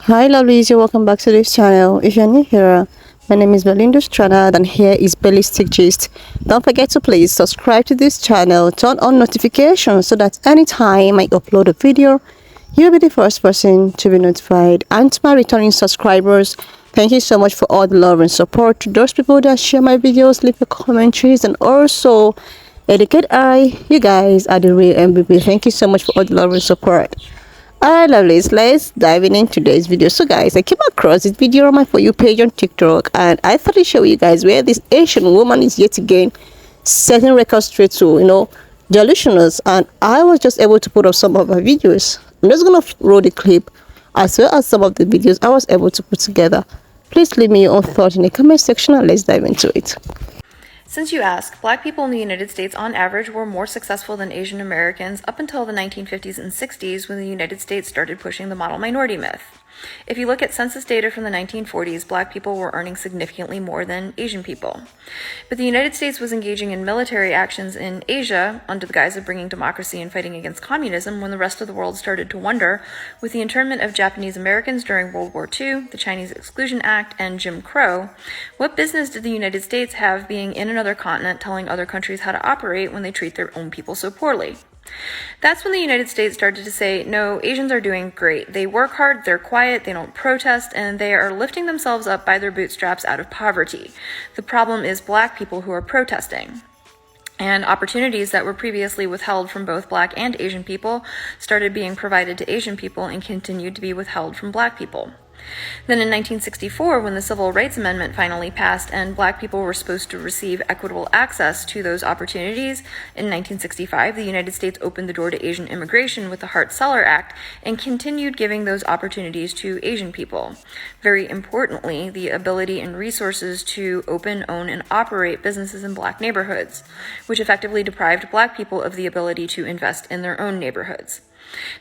Hi lovelies, you're welcome back to this channel. If you're new here, my name is Belinda's channel and here is Ballistic Gist. Don't forget to please subscribe to this channel, turn on notifications so that anytime I upload a video, you'll be the first person to be notified. And to my returning subscribers, thank you so much for all the love and support. To those people that share my videos, leave your commentaries, and also educate you guys are the real MVP. Thank you so much for all the love and support. Alright lovelies, let's dive in today's video. So guys, I came across this video on my For You page on TikTok and I thought I'd show you guys where this Asian woman is yet again setting records straight to, delusionals, and I was just able to put up some of her videos. I'm just gonna roll the clip as well as some of the videos I was able to put together. Please leave me your own thought in the comment section and let's dive into it. Since you ask, black people in the United States on average were more successful than Asian Americans up until the 1950s and 60s when the United States started pushing the model minority myth. If you look at census data from the 1940s, black people were earning significantly more than Asian people. But the United States was engaging in military actions in Asia under the guise of bringing democracy and fighting against communism when the rest of the world started to wonder, with the internment of Japanese Americans during World War II, the Chinese Exclusion Act, and Jim Crow, what business did the United States have being in another continent telling other countries how to operate when they treat their own people so poorly? That's when the United States started to say, no, Asians are doing great. They work hard, they're quiet, they don't protest, and they are lifting themselves up by their bootstraps out of poverty. The problem is black people who are protesting. And opportunities that were previously withheld from both black and Asian people started being provided to Asian people and continued to be withheld from black people. Then in 1964, when the Civil Rights Amendment finally passed and black people were supposed to receive equitable access to those opportunities, in 1965, the United States opened the door to Asian immigration with the Hart-Celler Act and continued giving those opportunities to Asian people. Very importantly, the ability and resources to open, own, and operate businesses in black neighborhoods, which effectively deprived black people of the ability to invest in their own neighborhoods.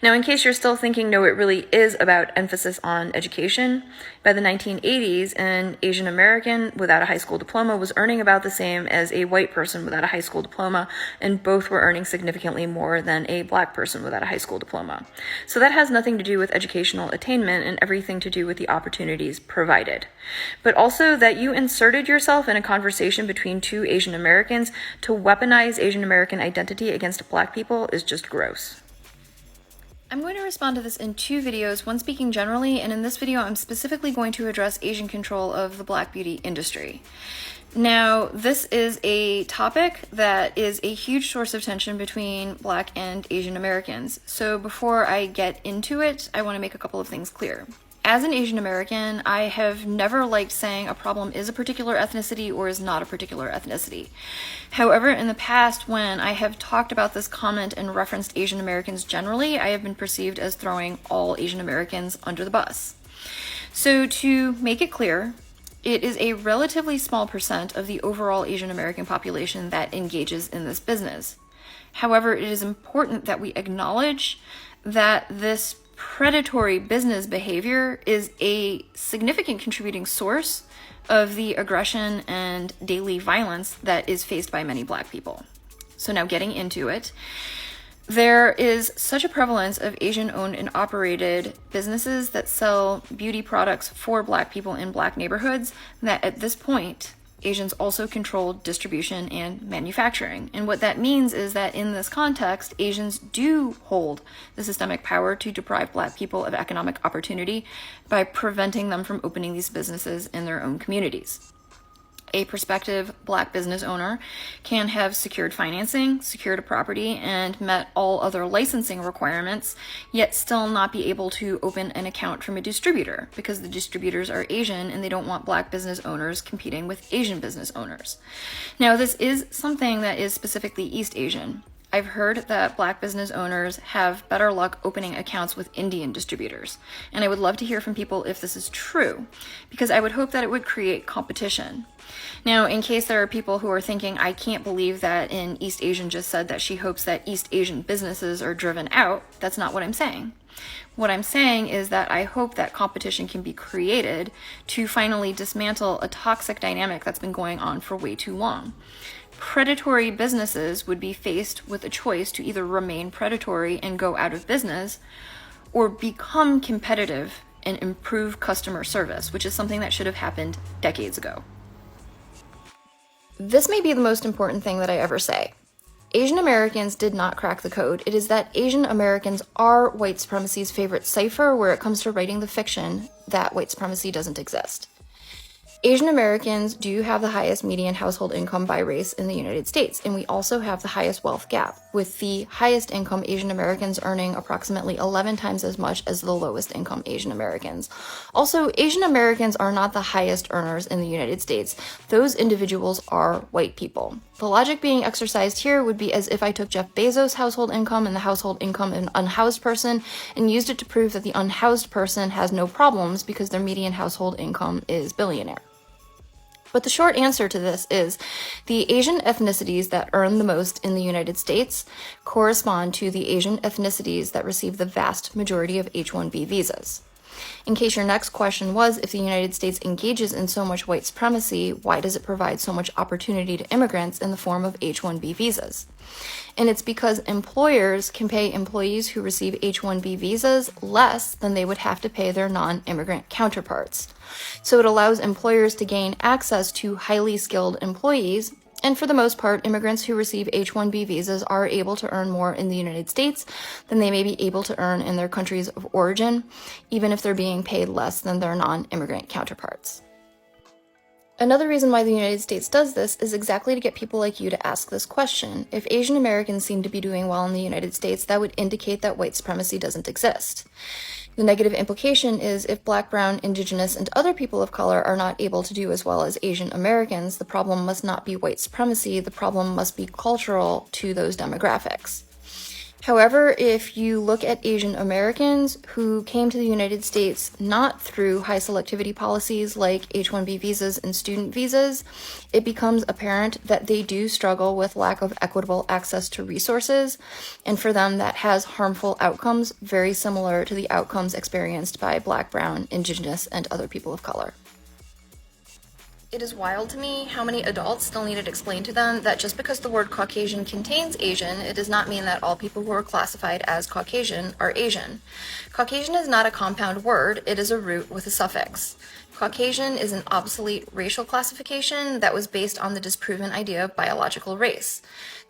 Now, in case you're still thinking, no, it really is about emphasis on education, by the 1980s, an Asian American without a high school diploma was earning about the same as a white person without a high school diploma, and both were earning significantly more than a black person without a high school diploma. So that has nothing to do with educational attainment and everything to do with the opportunities provided. But also that you inserted yourself in a conversation between two Asian Americans to weaponize Asian American identity against black people is just gross. I'm going to respond to this in two videos, one speaking generally, and in this video I'm specifically going to address Asian control of the black beauty industry. Now, this is a topic that is a huge source of tension between black and Asian Americans. So before I get into it, I want to make a couple of things clear. As an Asian American, I have never liked saying a problem is a particular ethnicity or is not a particular ethnicity. However, in the past, when I have talked about this comment and referenced Asian Americans generally, I have been perceived as throwing all Asian Americans under the bus. So to make it clear, it is a relatively small percent of the overall Asian American population that engages in this business. However, it is important that we acknowledge that this predatory business behavior is a significant contributing source of the aggression and daily violence that is faced by many black people. So now getting into it, there is such a prevalence of Asian-owned and operated businesses that sell beauty products for black people in black neighborhoods that at this point, Asians also control distribution and manufacturing. And what that means is that in this context, Asians do hold the systemic power to deprive black people of economic opportunity by preventing them from opening these businesses in their own communities. A prospective black business owner can have secured financing, secured a property, and met all other licensing requirements, yet still not be able to open an account from a distributor because the distributors are Asian and they don't want black business owners competing with Asian business owners. Now, this is something that is specifically East Asian. I've heard that black business owners have better luck opening accounts with Indian distributors, and I would love to hear from people if this is true, because I would hope that it would create competition. Now, in case there are people who are thinking, I can't believe that in East Asian just said that she hopes that East Asian businesses are driven out, that's not what I'm saying. What I'm saying is that I hope that competition can be created to finally dismantle a toxic dynamic that's been going on for way too long. Predatory businesses would be faced with a choice to either remain predatory and go out of business or become competitive and improve customer service, which is something that should have happened decades ago. This may be the most important thing that I ever say. Asian Americans did not crack the code. It is that Asian Americans are white supremacy's favorite cipher where it comes to writing the fiction that white supremacy doesn't exist. Asian Americans do have the highest median household income by race in the United States, and we also have the highest wealth gap, with the highest income Asian Americans earning approximately 11 times as much as the lowest income Asian Americans. Also, Asian Americans are not the highest earners in the United States. Those individuals are white people. The logic being exercised here would be as if I took Jeff Bezos' household income and the household income of an unhoused person and used it to prove that the unhoused person has no problems because their median household income is billionaire. But the short answer to this is the Asian ethnicities that earn the most in the United States correspond to the Asian ethnicities that receive the vast majority of H-1B visas. In case your next question was, if the United States engages in so much white supremacy, why does it provide so much opportunity to immigrants in the form of H-1B visas? And it's because employers can pay employees who receive H-1B visas less than they would have to pay their non-immigrant counterparts. So it allows employers to gain access to highly skilled employees, and for the most part, immigrants who receive H-1B visas are able to earn more in the United States than they may be able to earn in their countries of origin, even if they're being paid less than their non-immigrant counterparts. Another reason why the United States does this is exactly to get people like you to ask this question. If Asian Americans seem to be doing well in the United States, that would indicate that white supremacy doesn't exist. The negative implication is if Black, Brown, Indigenous, and other people of color are not able to do as well as Asian Americans, the problem must not be white supremacy, the problem must be cultural to those demographics. However, if you look at Asian Americans who came to the United States not through high selectivity policies like H-1B visas and student visas, it becomes apparent that they do struggle with lack of equitable access to resources, and for them that has harmful outcomes very similar to the outcomes experienced by Black, Brown, Indigenous, and other people of color. It is wild to me how many adults still need it explained to them that just because the word Caucasian contains Asian, it does not mean that all people who are classified as Caucasian are Asian. Caucasian is not a compound word, it is a root with a suffix. Caucasian is an obsolete racial classification that was based on the disproven idea of biological race.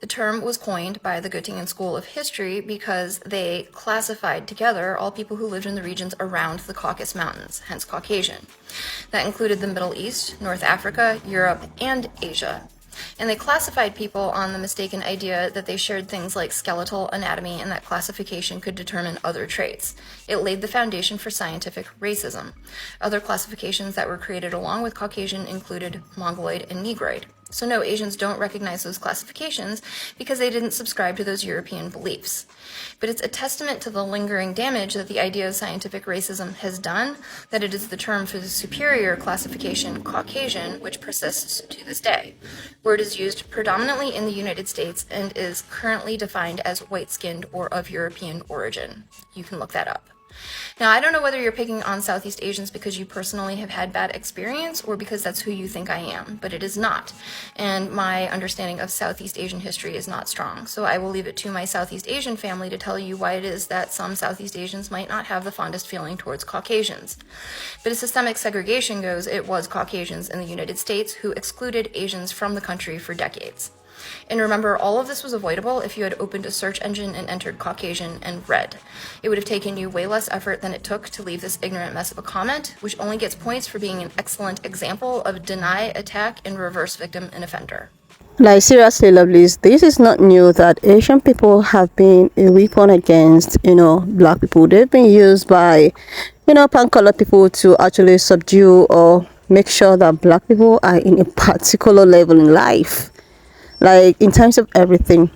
The term was coined by the Göttingen School of History because they classified together all people who lived in the regions around the Caucasus Mountains, hence Caucasian. That included the Middle East, North Africa, Europe, and Asia. And they classified people on the mistaken idea that they shared things like skeletal anatomy and that classification could determine other traits. It laid the foundation for scientific racism. Other classifications that were created along with Caucasian included Mongoloid and Negroid. So no, Asians don't recognize those classifications because they didn't subscribe to those European beliefs. But it's a testament to the lingering damage that the idea of scientific racism has done that it is the term for the superior classification, Caucasian, which persists to this day. Word is used predominantly in the United States and is currently defined as white-skinned or of European origin. You can look that up. Now, I don't know whether you're picking on Southeast Asians because you personally have had bad experience or because that's who you think I am, but it is not. And my understanding of Southeast Asian history is not strong. So I will leave it to my Southeast Asian family to tell you why it is that some Southeast Asians might not have the fondest feeling towards Caucasians. But as systemic segregation goes, it was Caucasians in the United States who excluded Asians from the country for decades. And remember, all of this was avoidable if you had opened a search engine and entered Caucasian and read. It would have taken you way less effort than it took to leave this ignorant mess of a comment, which only gets points for being an excellent example of deny, attack, and reverse victim and offender. Like, seriously, lovelies, this is not new that Asian people have been a weapon against, black people. They've been used by, pan-colored people to actually subdue or make sure that black people are in a particular level in life. Like, in terms of everything,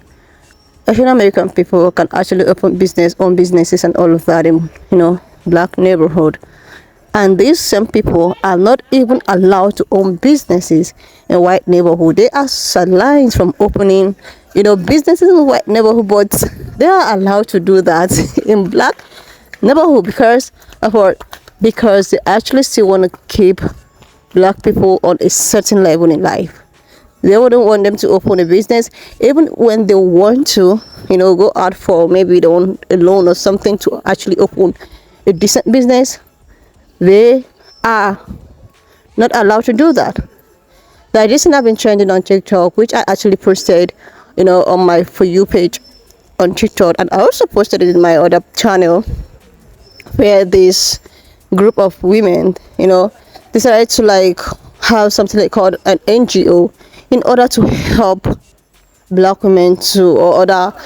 Asian American people can actually own businesses and all of that in, black neighborhood. And these same people are not even allowed to own businesses in white neighborhood. They are sidelined from opening, businesses in white neighborhood, but they are allowed to do that in black neighborhood because of what? Because they actually still want to keep black people on a certain level in life. They wouldn't want them to open a business, even when they want to, go out for maybe they want a loan or something to actually open a decent business. They are not allowed to do that. Like this thing have been trending on TikTok, which I actually posted, on my For You page on TikTok, and I also posted it in my other channel, where this group of women, decided to like have something like called an NGO in order to help black women to or other,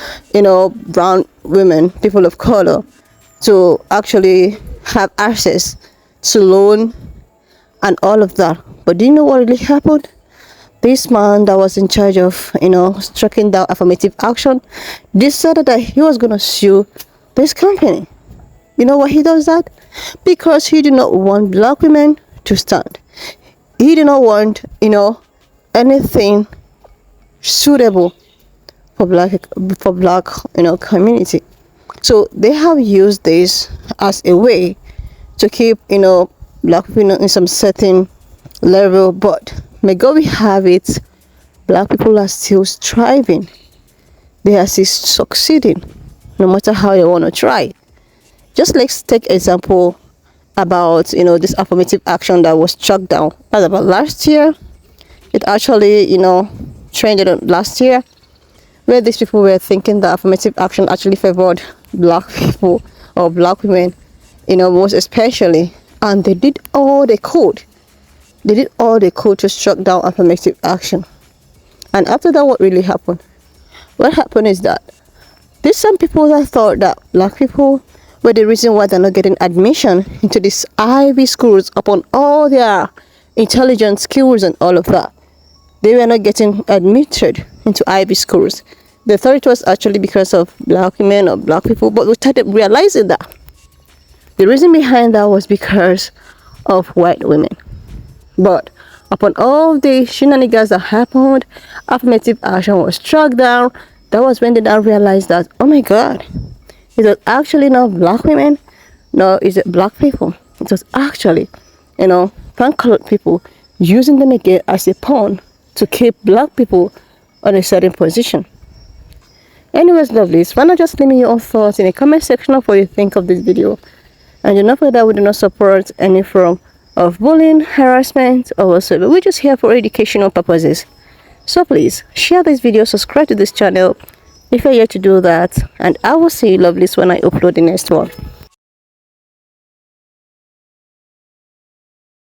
brown women, people of color, to actually have access to loan and all of that. But do you know what really happened? This man that was in charge of, striking down affirmative action decided that he was going to sue this company. You know why he does that? Because he did not want black women to stand. He did not want, anything suitable for black community. So they have used this as a way to keep, black people in some certain level, but may God we have it, black people are still striving. They are still succeeding, no matter how you want to try. Just let's take example about, this affirmative action that was struck down. That's about last year. It actually, trended on last year, where these people were thinking that affirmative action actually favored black people or black women, most especially, and they did all they could. They did all they could to struck down affirmative action. And after that, what really happened? What happened is that there's some people that thought that black people were the reason why they're not getting admission into these Ivy schools upon all their intelligent skills and all of that. They were not getting admitted into Ivy schools. They thought it was actually because of black women or black people, but we started realizing that the reason behind that was because of white women. But upon all the shenanigans that happened, affirmative action was struck down. That was when they now realized that, oh my God, it was actually not black women, nor is it black people. It was actually, pan-colored people using them again as a pawn to keep black people on a certain position. Anyways, lovelies, why not just leave me your own thoughts in the comment section of what you think of this video. And do not forget that we do not support any form of bullying, harassment, or whatsoever. We're just here for educational purposes. So please, share this video, subscribe to this channel if you're yet to do that, and I will see you lovelies when I upload the next one.